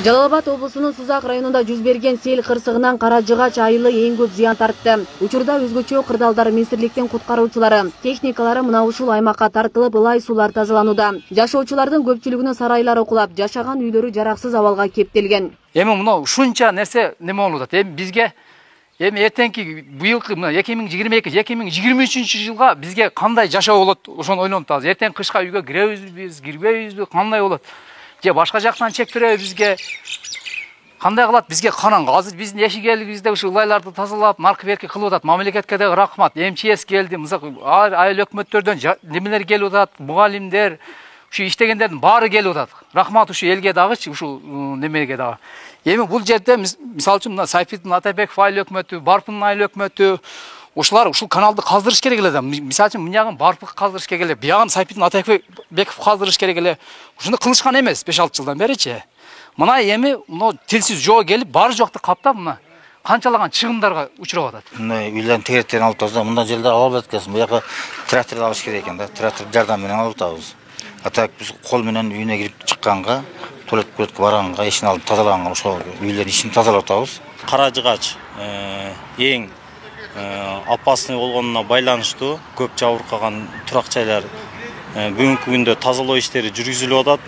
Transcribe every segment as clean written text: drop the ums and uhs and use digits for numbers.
Жалал Абад облусунун Сузак районунда жүз берген сел кырсыгынан Кара Жыгач айылы эң көп зыян тартты. Учурда өзгөчө кырдаалдар министрликтин куткаруучулары, техникалары мына ушул аймакка тартылып, ылай суулар тазаланууда. Жашоочулардын көпчүлүгүнүн сарайлары кулап, жашаган үйлөрү жараксыз абалга кептелген. Эми мына ушунча нерсе неме болуп атат. Эми бизге эртеңки быйылкы 2022-2023 жылга бизге кандай жашоо болот, ошону ойлонуп атабыз. Эртең кышка үйгө киребизби, кирбейбизби, кандай болот? Же башка жактан чектиребиз бизге? Кандай кылат? Бизге караңгы. Азыр биздин яшигелигибизде ушу ылайларды тазалап, марка-берки кылып атат. Мамлекетке да рахмат. МЧС келди, айыл өкмөттөрдөн немелер келип атат, мугалимдер, ушу иштегендердин баары келип атат. Рахмат ушу элге дагычы, ушу немеге дагы. Эми бул жерде мисалы үчүн мына Сайфиддин Атайбеков айыл өкмөтү, Барпындын айыл өкмөтү, ушулар ушул каналды каздырыш керек эле да. Мисалы үчүн мынягын Барпык каздырыш керек эле, биягын Сайфиддин Атайбеков каздырыш керек эле. Ушуну кылышкан эмес 5-6 жылдан беричи. Мына эми мына тилсиз жоо келип, баары жокты каптап, мына канчалаган чыгымдарга учурап атат. Мына үйлөрдүн тегеректерин алып таза, мындан жерде алып аткансың. Буяка трактор алыш керек экен да. Трактор жардам менен алып атабыз. Так биз кол менен үйүнө кирип чыкканга, туалетке барганга, ишин алып тазалаганга ошол үйлөр ишин тазалап атабыз. Кара Жыгач эң опасный болгонуна байланыштуу көп жабыркаган турак жайлар бүгүнкү күндө тазалоо иштери жүргүзүлүп атат.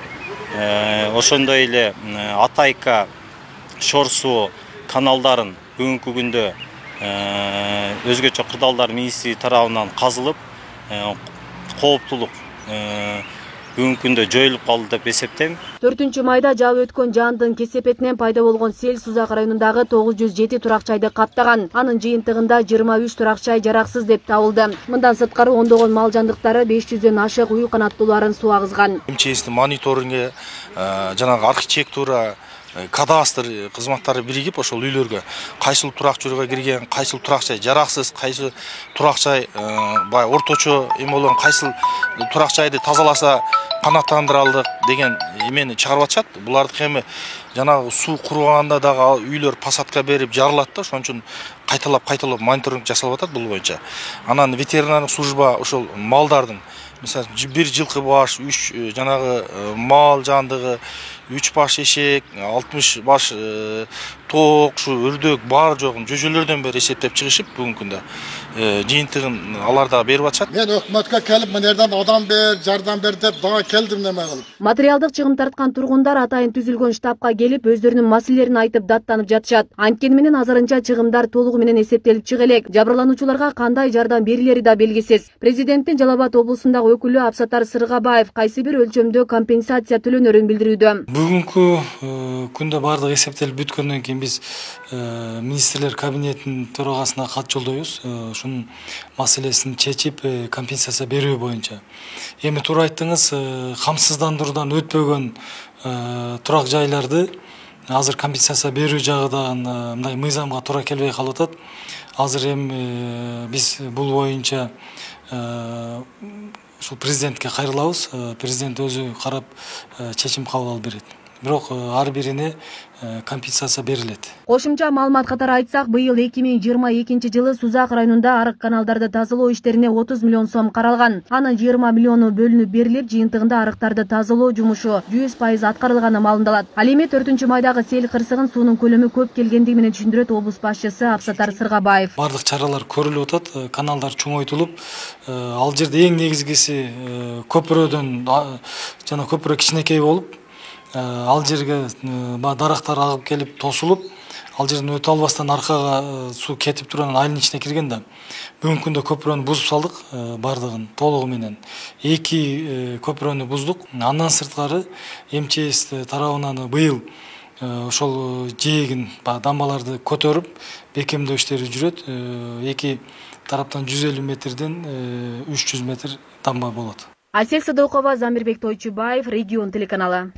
Ошондой эле Атайка, Шорсуу каналдарын бүгүнкү күндө өзгөчө кырдаалдар министри тарабынан казылып, кооптулук бүгүнкү күндө жоюлуп калды деп эсептейм. 4-майда жаап өткөн жаандын кесепетинен пайда болгон сел Сузак районундагы 907 турак жайды каптаган. Анын жыйынтыгында 23 турак жай жараксыз деп табылды. Мындан сырткары ондогон мал жандыктары 500дөн ашык үй канаттууларын суу агызган. МЧСтин мониторинге, жанагы архитектура, кадастр кызматтары биригип ошол үйлөргө кайсыл турак жайга кирген, кайсыл турак жай жараксыз, кайсы турак жай бай орточо эме болгон, кайсыл турак жайды тазаласа канааттандыралдык деген эмени чыгарып атышат. Буларды эми жанагы суу курганда дагы үйлөр посадка берип жарылат да, ошон үчүн кайталап мониторинг жасалып атат бул боюнча. Анан ветеринардык служба ошол малдардын, мисалы бир жылкы баш, 3 жанагы мал жандыгы, 3 баш эшек, 60 баш тоок, ушу өрдөк бар жогун жөжөлөрдөн бери эсептеп чыгышып бүгүнкү күндө жыйынтыгын алар дагы берип атышат. Мен өкмөткө келип, мынерден адам бер, жардам бер деп дагы келдим неме кылып. Материалдык чыгым тарткан тургундар атайын түзүлгөн штабка келип, өздөрүнүн маселелерин айтып даттанып жатышат. Анткени менен азырынча чыгымдар толугу менен эсептелип чыга элек. Жабырлануучуларга кандай жардам берилери да белгисиз. Президенттин Жалал Абад облусундагы өкүлү Абсатар Сыргабаев кайсы бир өлчөмдө компенсация төлөнөрүн билдирүүдө. Бүгүнкү күндө бардыгы эсептелип бүткөндөн кийин биз министрлер кабинетинин төрагасына кат жолдойбуз. Ушунун маселесин чечип компенсация берүү боюнча. Эми туура айттыңыз, камсыздандыруудан өтпөгөн турак жайларды азыр компенсация берүү жагы да мындай мыйзамга туура келбей калып атат. Азыр эми биз бул боюнча ушул президентке кайрылабыз. Президент өзү карап чечим кабыл алып берет. Бирок ар бирине компенсация берилет. Кошумча маалымат катары айтсак, быйыл 2022 жылы Сузак районунда арык каналдарды тазалоо иштерине 30 миллион сом каралган. Анын 20 миллиону бөлүнүп берилип, жыйынтыгында арыктарды тазалоо жумушу 100% аткарылганы маалымдалат. Ал эми 4-майдагы сел кырсыгын суунун көлөмү көп келгендиги менен түшүндүрөт облус башчысы Абсатар Сыргабаев. Бардык чаралар көрүлүп атат, каналдар чоңойтулуп, ал жерде эң негизгиси көпүрөдөн жана көпүрө кичинекей болуп, ал жерге дарактар агып келип тосулуп, ал жерден өтө албастан аркага суу кетип турган айылдын ичине кирген да. Бүгүнкү күндө көпүрөнү бузуп салдык, бардыгын толугу менен. 2 көпүрөнү буздук. Андан сырткары МЧС тарабынан быйыл ошол жээгин, дамбаларды көтөрүп, бекемдөө иштери жүрөт. 2 тараптан 150 метрден 300 метр дамба болот. Асель Садокова, Замирбек Тойчубаев, Регион телеканалы.